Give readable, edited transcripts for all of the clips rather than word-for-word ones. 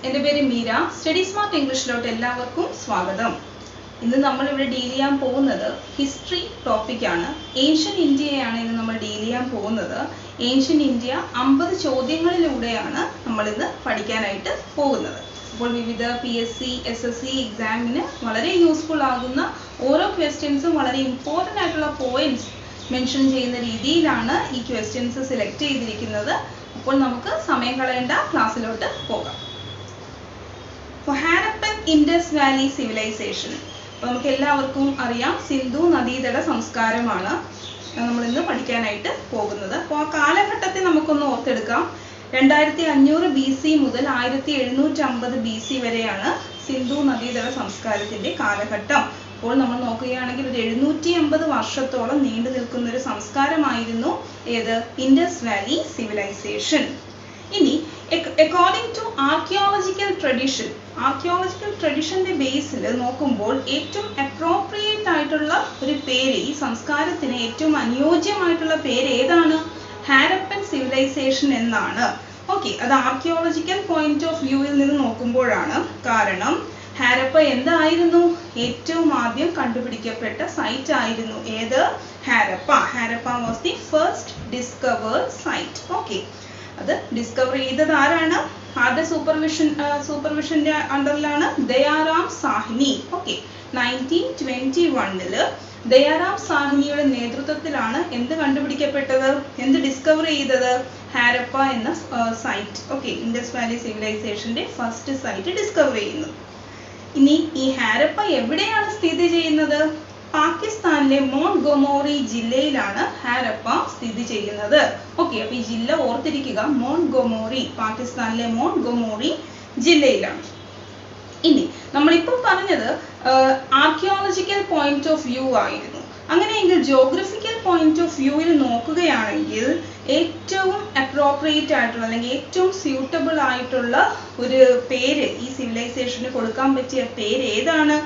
എൻ്റെ പേര് Meera. Study smart ഇംഗ്ലീഷിലോട്ട് എല്ലാവർക്കും സ്വാഗതം. ഇന്ന് നമ്മൾ ഇവിടെ ഡീൽ ചെയ്യാൻ പോകുന്നത് ഹിസ്റ്ററി ടോപ്പിക്കാണ്. ഏൻഷ്യൻ ഇന്ത്യയാണ് ഇന്ന് നമ്മൾ ഡീൽ ചെയ്യാൻ പോകുന്നത്. ഏൻഷ്യൻ ഇന്ത്യ 50 ചോദ്യങ്ങളിലൂടെയാണ് നമ്മളിന്ന് പഠിക്കാനായിട്ട് പോകുന്നത്. അപ്പോൾ വിവിധ PSC, SSC എക്സാമിന് വളരെ യൂസ്ഫുൾ ആകുന്ന ഓരോ ക്വസ്റ്റ്യൻസും വളരെ ഇമ്പോർട്ടൻ്റ് ആയിട്ടുള്ള പോയിന്റ്സ് മെൻഷൻ ചെയ്യുന്ന രീതിയിലാണ് ഈ ക്വസ്റ്റ്യൻസ് സെലക്ട് ചെയ്തിരിക്കുന്നത്. അപ്പോൾ നമുക്ക് സമയം കളയേണ്ട ക്ലാസ്സിലോട്ട് പോകാം. Harappan Indus valley civilization. അപ്പോൾ നമുക്ക് എല്ലാവർക്കും അറിയാം, സിന്ധു നദീതട സംസ്കാരമാണ് നമ്മളിന്ന് പഠിക്കാനായിട്ട് പോകുന്നത്. അപ്പോൾ ആ കാലഘട്ടത്തെ നമുക്കൊന്ന് ഓർത്തെടുക്കാം. 2500 BC മുതൽ 1750 BC വരെയാണ് സിന്ധു നദീതട സംസ്കാരത്തിന്റെ കാലഘട്ടം. അപ്പോൾ നമ്മൾ നോക്കുകയാണെങ്കിൽ ഒരു 750 വർഷത്തോളം നീണ്ടു നിൽക്കുന്ന ഒരു സംസ്കാരമായിരുന്നു ഏത്? Indus valley civilization. ഇനി അക്കോർഡിംഗ് ടു ആർക്കിയോളജിക്കൽ ട്രഡീഷന്റെ ബേസിൽ നോക്കുമ്പോൾ ഏറ്റവും അപ്രോപ്രിയേറ്റ് ആയിട്ടുള്ള ഒരു പേര്, ഈ സംസ്കാരത്തിന് ഏറ്റവും അനുയോജ്യമായിട്ടുള്ള പേര് ഏതാണ്? ഹാരപ്പൻ സിവിലൈസേഷൻ എന്നാണ്. ഓക്കെ, അത് ആർക്കിയോളജിക്കൽ പോയിന്റ് ഓഫ് വ്യൂവിൽ നിന്ന് നോക്കുമ്പോഴാണ്. കാരണം ഹാരപ്പ എന്തായിരുന്നു? ഏറ്റവും ആദ്യം കണ്ടുപിടിക്കപ്പെട്ട സൈറ്റ് ആയിരുന്നു ഏത്? Harappa. Harappa was the first discovered site. Okay, അത് ഡിസ്കവർ ചെയ്തത് ആരാണ്? ആരുടെ സൂപ്പർവിഷന്റെ അണ്ടറിലാണ്? ദയാറാം സാഹ്നി. ഓക്കെ, 1921 ദയാറാം സാഹ്നിയുടെ നേതൃത്വത്തിലാണ് എന്ത് കണ്ടുപിടിക്കപ്പെട്ടത്? എന്ത് ഡിസ്കവർ ചെയ്തത്? ഹാരപ്പ എന്ന സൈറ്റ്. ഓക്കെ, ഇൻഡസ് വാലി സിവിലൈസേഷന്റെ ഫസ്റ്റ് സൈറ്റ് ഡിസ്കവർ ചെയ്യുന്നു. ഇനി ഈ ഹാരപ്പ എവിടെയാണ് സ്ഥിതി ചെയ്യുന്നത്? പാകിസ്ഥാനിലെ മോൺഗൊമോറി ജില്ലയിലാണ് ഹാരപ്പ സ്ഥിതി ചെയ്യുന്നത്. ഓക്കെ, അപ്പൊ ഈ ജില്ല ഓർത്തിരിക്കുക, മോൺഗൊമോറി, പാകിസ്ഥാനിലെ മോൺഗൊമോറി ജില്ലയിലാണ്. ഇനി നമ്മളിപ്പോൾ പറഞ്ഞത് ആർക്കിയോളജിക്കൽ പോയിന്റ് ഓഫ് വ്യൂ ആയിരുന്നു. അങ്ങനെയെങ്കിൽ ജോഗ്രഫിക്കൽ പോയിന്റ് ഓഫ് വ്യൂവിൽ നോക്കുകയാണെങ്കിൽ ഏറ്റവും അപ്രോപ്രിയേറ്റ് ആയിട്ടുള്ള അല്ലെങ്കിൽ ഏറ്റവും സ്യൂട്ടബിൾ ആയിട്ടുള്ള ഒരു പേര് ഈ സിവിലൈസേഷന് കൊടുക്കാൻ പറ്റിയ പേര് ഏതാണ്?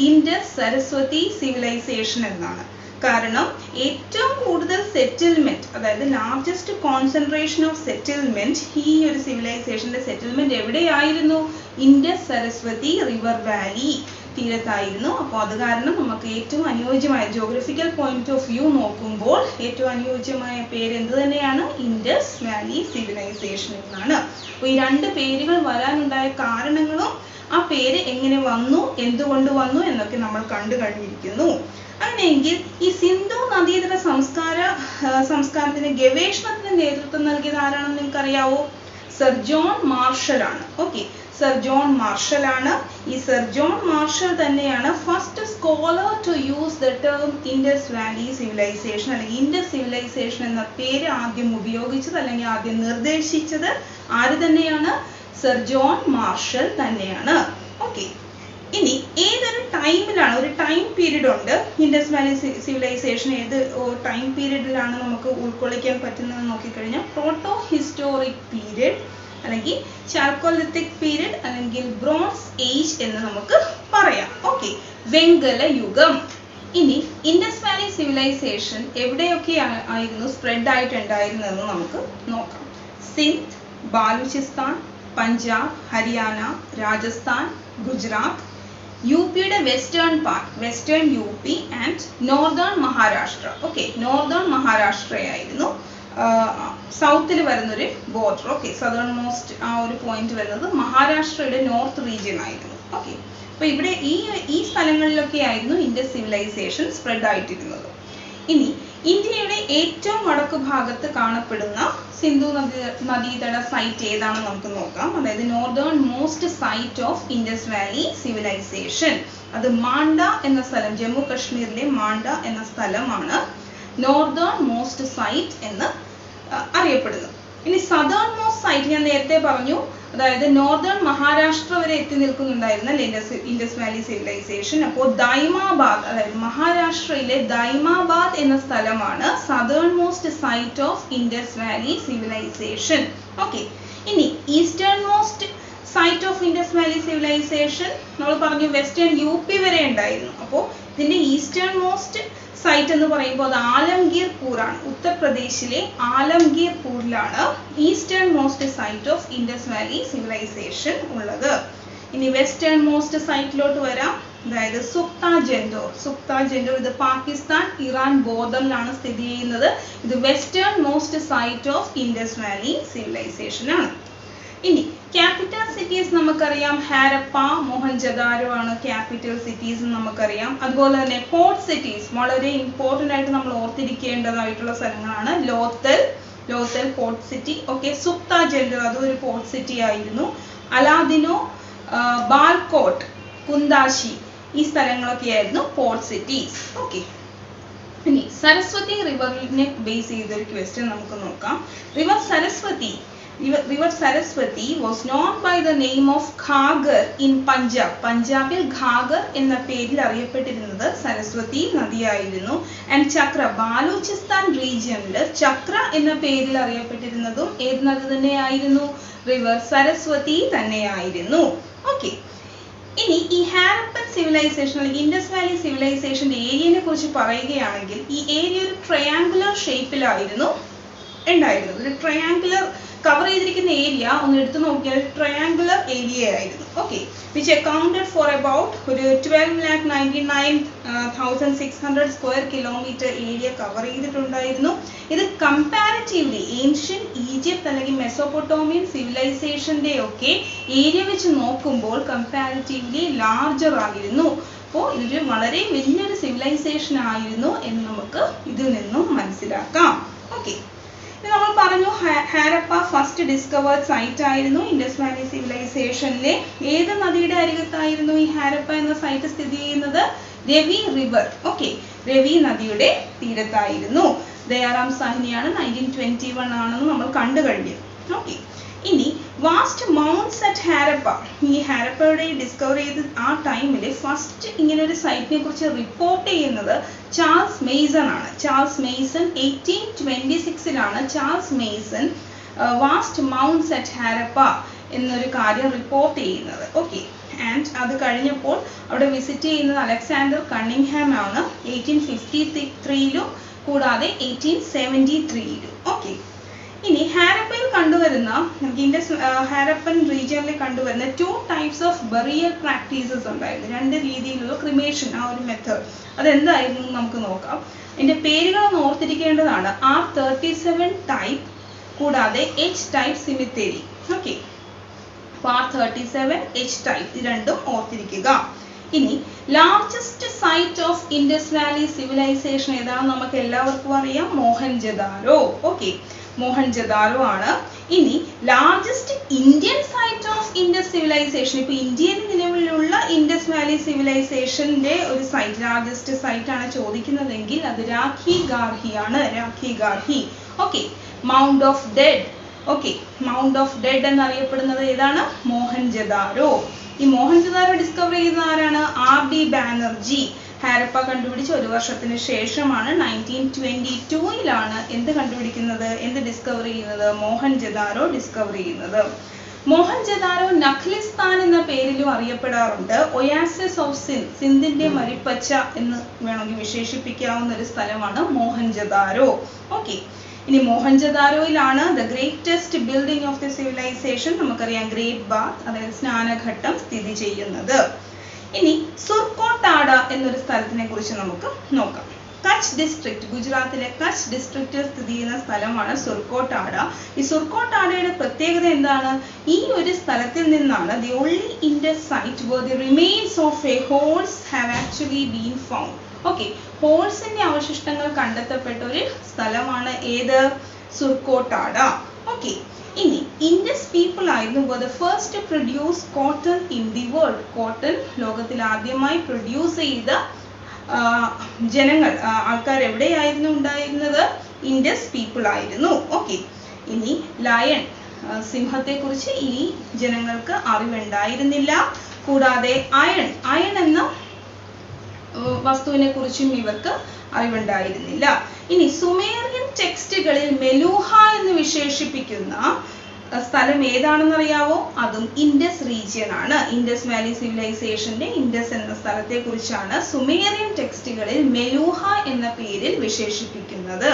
ഇൻഡസ് സരസ്വതി സിവിലൈസേഷൻ എന്നാണ്. കാരണം ഏറ്റവും കൂടുതൽ സെറ്റിൽമെന്റ്, അതായത് ലാർജസ്റ്റ് കോൺസെൻട്രേഷൻ ഓഫ് സെറ്റിൽമെന്റ്, ഈ ഒരു സിവിലൈസേഷന്റെ സെറ്റിൽമെന്റ് എവിടെയായിരുന്നു? ഇൻഡസ് സരസ്വതി റിവർ വാലി തീരത്തായിരുന്നു. അപ്പോൾ അത് കാരണം നമുക്ക് ഏറ്റവും അനുയോജ്യമായ ജോഗ്രഫിക്കൽ പോയിന്റ് ഓഫ് വ്യൂ നോക്കുമ്പോൾ ഏറ്റവും അനുയോജ്യമായ പേര് എന്ത് തന്നെയാണ്? ഇൻഡസ് വാലി സിവിലൈസേഷൻ എന്നാണ്. അപ്പോൾ ഈ രണ്ട് പേരുകൾ വരാനുണ്ടായ കാരണങ്ങളും ആ പേര് എങ്ങനെ വന്നു, എന്തുകൊണ്ട് വന്നു എന്നൊക്കെ നമ്മൾ കണ്ടു കഴിഞ്ഞിരിക്കുന്നു. അങ്ങനെയെങ്കിൽ ഈ സിന്ധു നദീതട സംസ്കാരത്തിന് ഗവേഷണത്തിന് നേതൃത്വം നൽകിയത് ആരാണെന്ന് നിങ്ങൾക്കറിയാവോ? സർ ജോൺ മാർഷൽ ആണ്. ഓക്കെ, സർ ജോൺ മാർഷൽ ആണ്. ഈ സർ ജോൺ മാർഷൽ തന്നെയാണ് first scholar to use the term Indus valley civilization അല്ലെങ്കിൽ ഇൻഡസ് സിവിലൈസേഷൻ എന്ന പേര് ആദ്യം ഉപയോഗിച്ചത് അല്ലെങ്കിൽ ആദ്യം നിർദ്ദേശിച്ചത് ആര് തന്നെയാണ്? സർ ജോൺ മാർഷൽ തന്നെയാണ്. ഓക്കെ, ഇനി ഏതൊരു ടൈമിലാണ്, ഒരു ടൈം പീരീഡ് ഉണ്ട് ഇൻഡസ് വാലി സിവിലൈസേഷൻ, ഏത് ടൈം പീരീഡിലാണ് നമുക്ക് ഉൾക്കൊള്ളിക്കാൻ പറ്റുന്നത് നോക്കിക്കഴിഞ്ഞാൽ പ്രോട്ടോ ഹിസ്റ്റോറിക് പീരീഡ് അല്ലെങ്കിൽ ചാൽക്കോലിത്തിക് പീരീഡ് അല്ലെങ്കിൽ ബ്രോൺസ് ഏജ് എന്ന് നമുക്ക് പറയാം. ഓക്കെ, വെങ്കല യുഗം. ഇനി ഇൻഡസ് വാലി സിവിലൈസേഷൻ എവിടെയൊക്കെ ആയിരുന്നു സ്പ്രെഡ് ആയിട്ടുണ്ടായിരുന്നതെന്ന് നമുക്ക് നോക്കാം. സിന്ധ്, ബാലൂചിസ്ഥാൻ, പഞ്ചാബ്, ഹരിയാന, രാജസ്ഥാൻ, ഗുജറാത്ത്, യുപിയുടെ western part, western UP and northern Maharashtra. Okay, northern മഹാരാഷ്ട്രയായിരുന്നു സൗത്തിൽ വരുന്നൊരു ബോർഡർ. ഓക്കെ, സദേൺ മോസ്റ്റ് ആ ഒരു പോയിന്റ് വരുന്നത് മഹാരാഷ്ട്രയുടെ നോർത്ത് റീജിയൻ ആയിരുന്നു. ഓക്കെ, അപ്പൊ ഇവിടെ ഈ സ്ഥലങ്ങളിലൊക്കെ ആയിരുന്നു ഇൻഡസ് സിവിലൈസേഷൻ സ്പ്രെഡ് ആയിട്ടിരുന്നത്. ഇനി ഇന്ത്യയുടെ ഏറ്റവും വടക്ക് ഭാഗത്ത് കാണപ്പെടുന്ന സിന്ധു നദീതട സൈറ്റ് ഏതാണെന്ന് നമുക്ക് നോക്കാം. അതായത് northern most site of Indus valley civilization, അത് മാണ്ട എന്ന സ്ഥലം, ജമ്മു കാശ്മീരിലെ മാണ്ട എന്ന സ്ഥലമാണ് നോർത്തേൺ മോസ്റ്റ് സൈറ്റ് എന്ന് അറിയപ്പെടുന്നത്. ഇനി സദേൺ മോസ്റ്റ് സൈറ്റ് ഞാൻ നേരത്തെ പറഞ്ഞു, അതായത് നോർത്തേൺ മഹാരാഷ്ട്ര വരെ എത്തി നിൽക്കുന്നുണ്ടായിരുന്ന ഇൻഡസ് വാലി സിവിലൈസേഷൻ. അപ്പോൾ ദൈമാബാദ്, അതായത് മഹാരാഷ്ട്രയിലെ ദൈമാബാദ് എന്ന സ്ഥലമാണ് southernmost site of Indus valley civilisation. Okay, ഇനി eastern most site of Indus valley civilisation നമ്മൾ പറഞ്ഞു വെസ്റ്റേൺ UP വരെ ഉണ്ടായിരുന്നു. അപ്പോൾ ഇതിന്റെ ഈസ്റ്റേൺ മോസ്റ്റ് സൈറ്റ് എന്ന് പറയുമ്പോൾ അത് ആലംഗീർപൂർ ആണ്. ഉത്തർപ്രദേശിലെ ആലംഗീർപൂരിലാണ് eastern most site of Indus valley civilisation ഉള്ളത്. ഇനി വെസ്റ്റേൺ മോസ്റ്റ് സൈറ്റിലോട്ട് വരാം. അതായത് സുക്ത ജെൻഡോർ ഇത് പാകിസ്ഥാൻ, ഇറാൻ ബോർഡറിലാണ് സ്ഥിതി ചെയ്യുന്നത്. ഇത് western most site of Indus valley civilization ആണ്. ഇനി ക്യാപിറ്റൽ സിറ്റീസ് നമുക്കറിയാം, ഹാരപ്പ, മോഹൻജദാരോ ആണ് ക്യാപിറ്റൽ സിറ്റീസ് നമുക്കറിയാം. അതുപോലെ തന്നെ പോർട്ട് സിറ്റീസ് വളരെ ഇമ്പോർട്ടൻ്റ് ആയിട്ട് നമ്മൾ ഓർത്തിരിക്കേണ്ടതായിട്ടുള്ള സ്ഥലങ്ങളാണ്. Lothal port city. ഓക്കെ, സുക്ത ജെൻഡർ അതും ഒരു പോർട്ട് സിറ്റി ആയിരുന്നു. അലാദിനോ, ബാൽകോട്ട്, കുന്ദാശി ഈ സ്ഥലങ്ങളൊക്കെ ആയിരുന്നു പോർട്ട് സിറ്റീസ്. ഓക്കെ, ഇനി സരസ്വതി റിവറിനെ ബേസ് ചെയ്തൊരു ക്വസ്റ്റ്യൻ നമുക്ക് നോക്കാം. River Saraswati was known by the name of Ghaggar in Punjab. പഞ്ചാബിൽ ഘാഗർ എന്ന പേരിൽ അറിയപ്പെട്ടിരുന്നത് സരസ്വതി നദിയായിരുന്നു. ആൻഡ് ചക്ര, ബാലൂചിസ്ഥാൻ റീജിയനിൽ ചക്ര എന്ന പേരിൽ അറിയപ്പെട്ടിരുന്നതും ഏത് നദി തന്നെയായിരുന്നു? റിവർ സരസ്വതി തന്നെയായിരുന്നു. ഓക്കെ, ഇനി ഈ ഹാരപ്പൻ സിവിലൈസേഷൻ അല്ലെങ്കിൽ ഇൻഡസ് വാലി സിവിലൈസേഷന്റെ ഏരിയനെ കുറിച്ച് പറയുകയാണെങ്കിൽ ഈ ഏരിയ ഒരു ട്രയാങ്കുലർ ഷേപ്പിലായിരുന്നു ഉണ്ടായിരുന്നത്. ഒരു ട്രയാങ്കുലർ കവർ ചെയ്തിരിക്കുന്ന ഏരിയ ഒന്ന് എടുത്തു നോക്കിയാൽ ട്രയാങ്കുലർ ഏരിയ ആയിരുന്നു. Okay, which accounted for about ഒരു 12,99,600 സ്ക്വയർ കിലോമീറ്റർ ഏരിയ കവർ ചെയ്തിട്ടുണ്ടായിരുന്നു. ഇത് കമ്പാരിറ്റീവ്ലി ഏൻഷ്യൻ ഈജിപ്ത് അല്ലെങ്കിൽ മെസോപ്പൊട്ടോമിയൻ സിവിലൈസേഷന്റെ ഒക്കെ ഏരിയ വെച്ച് നോക്കുമ്പോൾ കമ്പാരിറ്റീവ്ലി ലാർജർ ആയിരുന്നു. അപ്പോൾ ഇതൊരു വളരെ വലിയൊരു സിവിലൈസേഷൻ ആയിരുന്നു എന്ന് നമുക്ക് ഇതിൽ നിന്നും മനസ്സിലാക്കാം. ഓക്കെ, നമ്മൾ പറഞ്ഞു ഹാരപ്പ ഫസ്റ്റ് ഡിസ്കവേർഡ് സൈറ്റ് ആയിരുന്നു ഇൻഡസ് വാലി സിവിലൈസേഷനിലെ. ഏത് നദിയുടെ അരികത്തായിരുന്നു ഈ ഹാരപ്പ എന്ന സൈറ്റ് സ്ഥിതി ചെയ്യുന്നത്? രവി റിവർ. ഓക്കെ, രവി നദിയുടെ തീരത്തായിരുന്നു. ദയാറാം സാഹ്നിയാണ് 1921 ആണെന്ന് നമ്മൾ കണ്ടു കഴിഞ്ഞു. ഓക്കെ, ഇനി വാസ്റ്റ് മൗണ്ട്സ് അറ്റ് ഹാരപ്പ. ഈ ഹാരപ്പയുടെ ഡിസ്കവർ ചെയ്ത് ആ ടൈമിൽ ഫസ്റ്റ് ഇങ്ങനെ ഒരു സൈറ്റിനെ കുറിച്ച് റിപ്പോർട്ട് ചെയ്യുന്നത് ചാൾസ് മെയ്സൺ ആണ്. Charles Masson 1826 Charles Masson vast mounds at Harappa എന്നൊരു കാര്യം റിപ്പോർട്ട് ചെയ്യുന്നത്. ഓക്കെ, ആൻഡ് അത് കഴിഞ്ഞപ്പോൾ അവിടെ വിസിറ്റ് ചെയ്യുന്നത് അലക്സാണ്ടർ കണ്ണിംഗ്ഹാം ആണ് 1853 കൂടാതെ 1873. ഓക്കെ, ഇനി ഹാരപ്പയിൽ കണ്ടുവരുന്ന ഇൻഡസ് ഹാരപ്പൻ റീജിയനിൽ കണ്ടുവരുന്ന 2 types ഓഫ് ബറിയൽ പ്രാക്ടീസസ് ഉണ്ടായിരുന്നു. 2 രീതിയിലുള്ള ക്രിമേഷൻ, ആ ഒരു മെത്തേഡ് അതെന്തായിരുന്നു നമുക്ക് നോക്കാം. അതിന്റെ പേരുകളൊന്ന് ഓർത്തിരിക്കേണ്ടതാണ്. R37 ടൈപ്പ് കൂടാതെ H type cemetery. Okay, R37 H type ഇത് രണ്ടും ഓർത്തിരിക്കുക. ഇനി largest site of Indus valley civilisation ഏതാണെന്ന് നമുക്ക് എല്ലാവർക്കും അറിയാം, മോഹൻജദാരോ. ഓക്കെ, മോഹൻജദാരോ ആണ്. ഇനി largest Indian site of Indus civilisation, ഇപ്പൊ ഇന്ത്യയിൽ നിലവിലുള്ള ഇൻഡസ് വാലി സിവിലൈസേഷന്റെ ഒരു സൈറ്റ്, ലാർജസ്റ്റ് സൈറ്റ് ആണ് ചോദിക്കുന്നതെങ്കിൽ അത് രാഖി ഗാർഹി ആണ്. Rakhi Garhi. Okay, mound of dead. Okay, mound of dead എന്നറിയപ്പെടുന്നത് ഏതാണ്? മോഹൻജദാരോ. ഈ മോഹൻജദാരോ ഡിസ്കവർ ചെയ്ത ആരാണ്? R.D. ബാനർജി. ഹാരപ്പ കണ്ടുപിടിച്ച 1 വർഷത്തിന് ശേഷമാണ് 1922 എന്ത് കണ്ടുപിടിക്കുന്നത്, എന്ത് ഡിസ്കവർ ചെയ്യുന്നത്? മോഹൻജദാരോ ഡിസ്കവർ ചെയ്യുന്നത്. മോഹൻജദാരോ നഖ്ലിസ്ഥാൻ എന്ന പേരിലും അറിയപ്പെടാറുണ്ട്. ഒയാസിസ് ഓഫ് സിന്ധ്, സിന്ധിന്റെ മരിപ്പച്ച എന്ന് വേണമെങ്കിൽ വിശേഷിപ്പിക്കാവുന്ന ഒരു സ്ഥലമാണ് മോഹൻജദാരോ. ഓക്കെ, ഇനി മോഹൻജദാരോയിലാണ് the greatest building of the civilisation, നമുക്കറിയാം ഗ്രേറ്റ് ബാത്ത് അതായത് സ്നാനഘട്ടം സ്ഥിതി ചെയ്യുന്നത്. ഇനി സുർക്കോട്ടാഡ എന്നൊരു സ്ഥലത്തിനെ കുറിച്ച് നമുക്ക് നോക്കാം. കച്ച് ഡിസ്ട്രിക്ട്, ഗുജറാത്തിലെ കച്ച് ഡിസ്ട്രിക്റ്റിൽ സ്ഥിതി ചെയ്യുന്ന സ്ഥലമാണ് സുർക്കോട്ടാഡ. ഈ സുർക്കോട്ടാഡയുടെ പ്രത്യേകത എന്താണ്? ഈ ഒരു സ്ഥലത്തിൽ നിന്നാണ് the only Indus site where the remains of a horse have actually been found. Okay, ഹോഴ്സിന്റെ അവശിഷ്ടങ്ങൾ കണ്ടെത്തപ്പെട്ട ഒരു സ്ഥലമാണ് ഏത്? സുർക്കോട്ടാഡ. ഓക്കെ, ഇനി ഇൻഡസ് പീപ്പിൾ ആയിരുന്നു were the first to produce cotton in the world. Cotton ലോകത്തിൽ ആദ്യമായി പ്രൊഡ്യൂസ് ചെയ്ത ജനങ്ങൾ, ആൾക്കാർ എവിടെയായിരുന്നു ഉണ്ടായിരുന്നത്? ഇൻഡസ് പീപ്പിൾ ആയിരുന്നു. ഓക്കെ, ഇനി ലയൺ, സിംഹത്തെ കുറിച്ച് ഈ ജനങ്ങൾക്ക് അറിവുണ്ടായിരുന്നില്ല. കൂടാതെ അയൺ എന്ന വസ്തുവിനെ കുറിച്ചും ഇവർക്ക് അറിവുണ്ടായിരുന്നില്ല. ഇനി സുമേറിയൻ ടെക്സ്റ്റുകളിൽ മെലൂഹ എന്ന് വിശേഷിപ്പിക്കുന്ന സ്ഥലം ഏതാണെന്ന് അറിയാവോ? അതും ഇൻഡസ് റീജിയൻ ആണ്. ഇൻഡസ് വാലി സിവിലൈസേഷന്റെ ഇൻഡസ് എന്ന സ്ഥലത്തെ കുറിച്ചാണ് സുമേറിയൻ ടെക്സ്റ്റുകളിൽ മെലൂഹ എന്ന പേരിൽ വിശേഷിപ്പിക്കുന്നത്.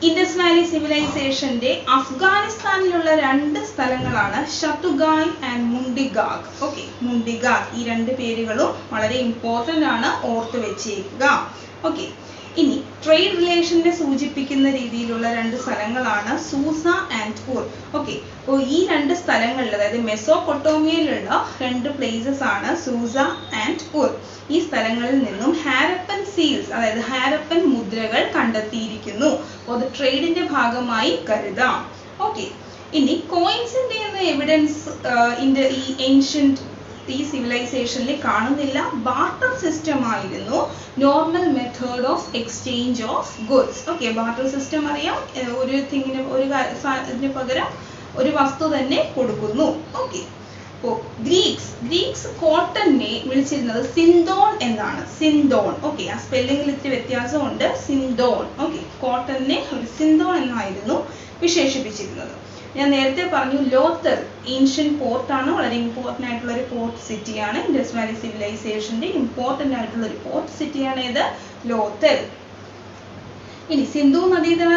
ഇൻഡസ് വാലി സിവിലൈസേഷന്റെ അഫ്ഗാനിസ്ഥാനിലുള്ള 2 സ്ഥലങ്ങളാണ് ഷത്തുഗായ് ആൻഡ് മുണ്ടിഗാഗ്. ഓക്കെ, മുണ്ടിഗാഗ് ഈ 2 പേരുകളും വളരെ ഇമ്പോർട്ടന്റ് ആണ്, ഓർത്ത് വെച്ചേക്കുക. ഓക്കെ, ഇനി ട്രേഡ് റിലേഷനെ സൂചിപ്പിക്കുന്ന രീതിയിലുള്ള 2 സ്ഥലങ്ങളാണ് സൂസ ആൻഡ് ഉർ. ഓക്കെ, അപ്പോൾ ഈ 2 സ്ഥലങ്ങളിൽ, അതായത് മെസോപ്പൊട്ടോമിയയിലുള്ള 2 പ്ലേസസ് ആണ് സൂസ ആൻഡ് ഉർ. ഈ സ്ഥലങ്ങളിൽ നിന്നും ഹാരപ്പൻ സീൽസ്, അതായത് ഹാരപ്പൻ മുദ്രകൾ കണ്ടെത്തിയിരിക്കുന്നു. അപ്പോൾ അത് ട്രേഡിന്റെ ഭാഗമായി കരുതാം. ഓക്കെ, ഇനി കോയിൻസിന്റെ എവിഡൻസ് ഈ ഏൻഷ്യന്റ് ഈ സിവിലൈസേഷനിൽ കാണുന്നില്ല. ബാർട്ടർ സിസ്റ്റം ആയിരുന്നു normal method of exchange of goods. Okay, barter system അറിയാം, ഒരു തിങ്ങിന് ഇതിന് പകരം ഒരു വസ്തു തന്നെ കൊടുക്കുന്നു. ഓക്കെ, അപ്പോൾ ഗ്രീക്സ് കോട്ടനെ വിളിച്ചിരുന്നത് സിന്തോൺ എന്നാണ്. സിന്തോൺ. ഓക്കെ, ആ സ്പെല്ലിംഗിൽ ഇത്തിരി വ്യത്യാസമുണ്ട്. സിന്തോൺ. ഓക്കെ, കോട്ടനെ ഒരു സിന്തോൺ എന്നായിരുന്നു വിശേഷിപ്പിച്ചിരുന്നത്. ഞാൻ നേരത്തെ പറഞ്ഞു ലോത്തൽ ഏൻഷ്യൻ പോർട്ടാണ്, വളരെ ഇമ്പോർട്ടൻ്റ് ആയിട്ടുള്ള ഒരു പോർട്ട് സിറ്റിയാണ്. ഇൻഡസ് വാലി സിവിലൈസേഷന്റെ ഇമ്പോർട്ടൻ്റ് ആയിട്ടുള്ള ഒരു പോർട്ട് സിറ്റിയാണ് ഏത്? ലോത്തൽ. ഇനി സിന്ധു നദീതട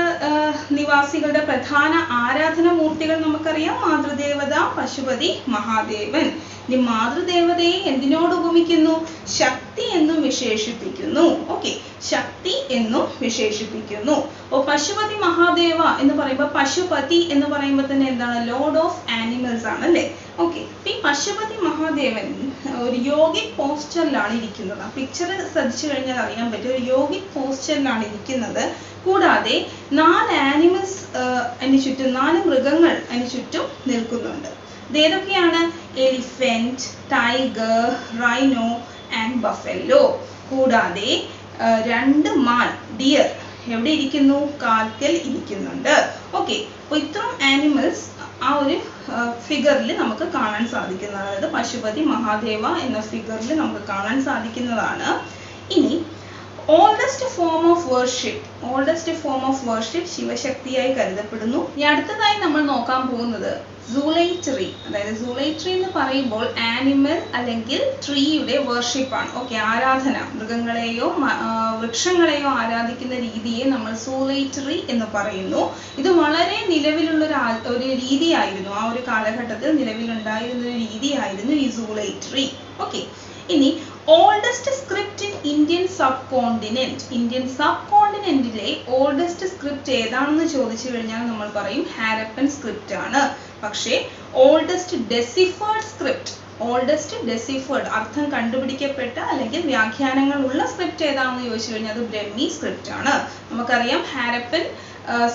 നിവാസികളുടെ പ്രധാന ആരാധനാ മൂർത്തികൾ നമുക്കറിയാം. മാതൃദേവത പശുപതി മഹാദേവൻ. ഇനി മാതൃദേവതയെ എന്തിനോട് ഉപമിക്കുന്നു? ശക്തി എന്നും വിശേഷിപ്പിക്കുന്നു. ഓക്കെ, ശക്തി എന്നും വിശേഷിപ്പിക്കുന്നു. അപ്പോൾ പശുപതി മഹാദേവ എന്ന് പറയുമ്പോൾ, പശുപതി എന്ന് പറയുമ്പോൾ തന്നെ എന്താണ്? ലോർഡ് ഓഫ് ആനിമൽസ് ആണ് അല്ലേ? ഓക്കെ, ഈ പശുപതി മഹാദേവൻ ഒരു യോഗിക് പോസ്ചറിലാണ് ഇരിക്കുന്നത്. ആ പിക്ചർ ശ്രദ്ധിച്ചു കഴിഞ്ഞാൽ അറിയാൻ പറ്റും, ഒരു യോഗിക് പോസ്ചറിലാണ് ഇരിക്കുന്നത്. കൂടാതെ 4 ആനിമൽസ് അതിന് ചുറ്റും, 4 മൃഗങ്ങൾ അതിന് ചുറ്റും നിൽക്കുന്നുണ്ട്. ഇതേതൊക്കെയാണ്? Elephant, tiger, rhino and buffalo. കൂടാതെ 2 മാൻ, ഡിയർ എവിടെ ഇരിക്കുന്നു? കാൽക്കൽ ഇരിക്കുന്നുണ്ട്. ഓക്കെ, അപ്പോൾ ഇത്രയും ആനിമൽസ് ആ ഒരു ഫിഗറിൽ നമുക്ക് കാണാൻ സാധിക്കുന്നതാണ്. അതായത് പശുപതി മഹാദേവ എന്ന ഫിഗറിൽ നമുക്ക് കാണാൻ സാധിക്കുന്നതാണ്. ഇനി ഓൾഡസ്റ്റ് ഫോം ഓഫ് വർഷിപ്പ് ശിവശക്തിയായി കരുതപ്പെടുന്നു. ഇനി അടുത്തതായി നമ്മൾ നോക്കാൻ പോകുന്നത് സൂലൈറ്ററി. അതായത് സൂലൈറ്ററി എന്ന് പറയുമ്പോൾ ആനിമൽ അല്ലെങ്കിൽ ട്രീയുടെ വർഷിപ്പ് ആണ്. ഓക്കെ, ആരാധന, മൃഗങ്ങളെയോ വൃക്ഷങ്ങളെയോ ആരാധിക്കുന്ന രീതിയെ നമ്മൾ സൂലൈറ്ററി എന്ന് പറയുന്നു. ഇത് വളരെ നിലവിലുള്ള ഒരു രീതിയായിരുന്നു. ആ ഒരു കാലഘട്ടത്തിൽ നിലവിലുണ്ടായിരുന്ന ഒരു രീതിയായിരുന്നു ഈ സൂലൈറ്ററി. ഓക്കെ, ഇനി oldest script in Indian sub കോണ്ടിനെന്റിലെ ഓൾഡസ്റ്റ് സ്ക്രിപ്റ്റ് ഏതാണെന്ന് ചോദിച്ചു കഴിഞ്ഞാൽ നമ്മൾ പറയും ഹാരപ്പൻ സ്ക്രിപ്റ്റ് ആണ്. പക്ഷേ ഓൾഡസ്റ്റ് ഡെസിഫേർഡ് അർത്ഥം കണ്ടുപിടിക്കപ്പെട്ട അല്ലെങ്കിൽ വ്യാഖ്യാനങ്ങൾ ഉള്ള സ്ക്രിപ്റ്റ് ഏതാണെന്ന് ചോദിച്ചു കഴിഞ്ഞാൽ അത് ബ്രഹ്മി സ്ക്രിപ്റ്റ് ആണ്. നമുക്കറിയാം ഹാരപ്പൻ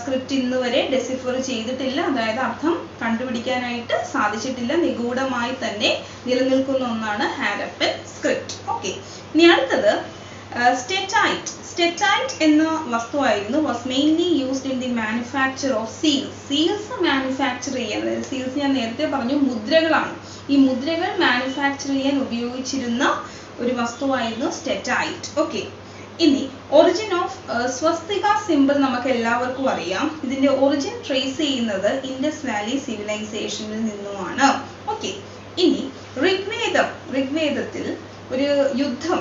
സ്ക്രിപ്റ്റ് ഇന്ന് വരെ ഡെസിഫർ ചെയ്തിട്ടില്ല, അതായത് അർത്ഥം കണ്ടുപിടിക്കാനായിട്ട് സാധിച്ചിട്ടില്ല. നിഗൂഢമായി തന്നെ നിലനിൽക്കുന്ന ഒന്നാണ് ഹാരപ്പൻ സ്ക്രിപ്റ്റ്. ഓക്കെ, ഇനി അടുത്തത് സ്റ്റെറ്റൈറ്റ് എന്ന വസ്തുവായിരുന്നു. Was mainly used in the manufacture of seals manufacture ചെയ്യാൻ, അതായത് സീൽസ് ഞാൻ നേരത്തെ പറഞ്ഞു മുദ്രകളാണ്. ഈ മുദ്രകൾ മാനുഫാക്ചർ ചെയ്യാൻ ഉപയോഗിച്ചിരുന്ന ഒരു വസ്തുവായിരുന്നു സ്റ്റെറ്റൈറ്റ്. ഓക്കെ, ഇനി ഒറിജിൻ ഓഫ് സ്വസ്തിക സിമ്പിൾ നമുക്ക് എല്ലാവർക്കും അറിയാം. ഇതിന്റെ ഒറിജിൻ ട്രേസ് ചെയ്യുന്നത് ഇൻഡസ് വാലി സിവിലൈസേഷനിൽ നിന്നുമാണ്. ഓക്കെ, ഇനി ഋഗ്വേദത്തിൽ ഒരു യുദ്ധം,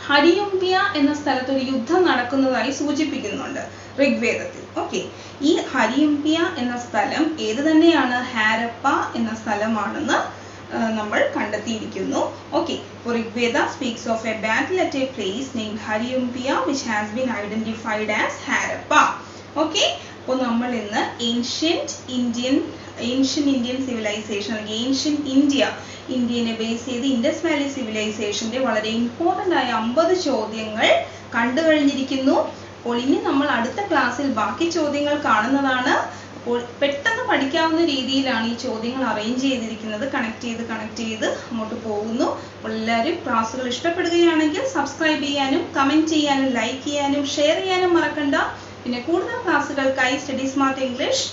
ഹരിയുംബ്യ എന്ന സ്ഥലത്ത് ഒരു യുദ്ധം നടക്കുന്നതായി സൂചിപ്പിക്കുന്നുണ്ട് ഋഗ്വേദത്തിൽ. ഓക്കെ, ഈ ഹരിയുംബ്യ എന്ന സ്ഥലം ഏത് തന്നെയാണ്? ഹാരപ്പ എന്ന സ്ഥലമാണെന്ന് നമ്മൾ കണ്ടെത്തിയിരിക്കുന്നു. Okay, Rigveda speaks of a battle at a place named Hariumpia which has been identified as Harappa. Okay, അപ്പോൾ നമ്മൾ ഇന്ന് ഏൻഷ്യന്റ് ഇന്ത്യൻ സിവിലൈസേഷൻ അല്ലെങ്കിൽ ഏൻഷ്യന്റ് ഇന്ത്യനെ ബേസ് ചെയ്ത് ഇൻഡസ് വാലി സിവിലൈസേഷന്റെ വളരെ ഇമ്പോർട്ടൻ്റ് ആയ 50 ചോദ്യങ്ങൾ കണ്ടു കഴിഞ്ഞിരിക്കുന്നു. അപ്പോൾ ഇനി നമ്മൾ അടുത്ത ക്ലാസ്സിൽ ബാക്കി ചോദ്യങ്ങൾ കാണുന്നതാണ്. അപ്പോൾ പെട്ടെന്ന് പഠിക്കാവുന്ന രീതിയിലാണ് ഈ ചോദ്യങ്ങൾ അറേഞ്ച് ചെയ്തിരിക്കുന്നത്. കണക്ട് ചെയ്ത് അങ്ങോട്ട് പോകുന്നു. അപ്പോൾ എല്ലാവരും ക്ലാസ്സുകൾ ഇഷ്ടപ്പെടുകയാണെങ്കിൽ സബ്സ്ക്രൈബ് ചെയ്യാനും കമൻറ്റ് ചെയ്യാനും ലൈക്ക് ചെയ്യാനും ഷെയർ ചെയ്യാനും മറക്കണ്ട. പിന്നെ കൂടുതൽ ക്ലാസ്സുകൾക്കായി സ്റ്റഡി സ്മാർട്ട് ഇംഗ്ലീഷ്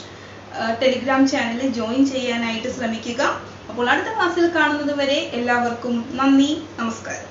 ടെലിഗ്രാം ചാനലിൽ ജോയിൻ ചെയ്യാനായിട്ട് ശ്രമിക്കുക. അപ്പോൾ അടുത്ത ക്ലാസ്സിൽ കാണുന്നത് വരെ എല്ലാവർക്കും നന്ദി, നമസ്കാരം.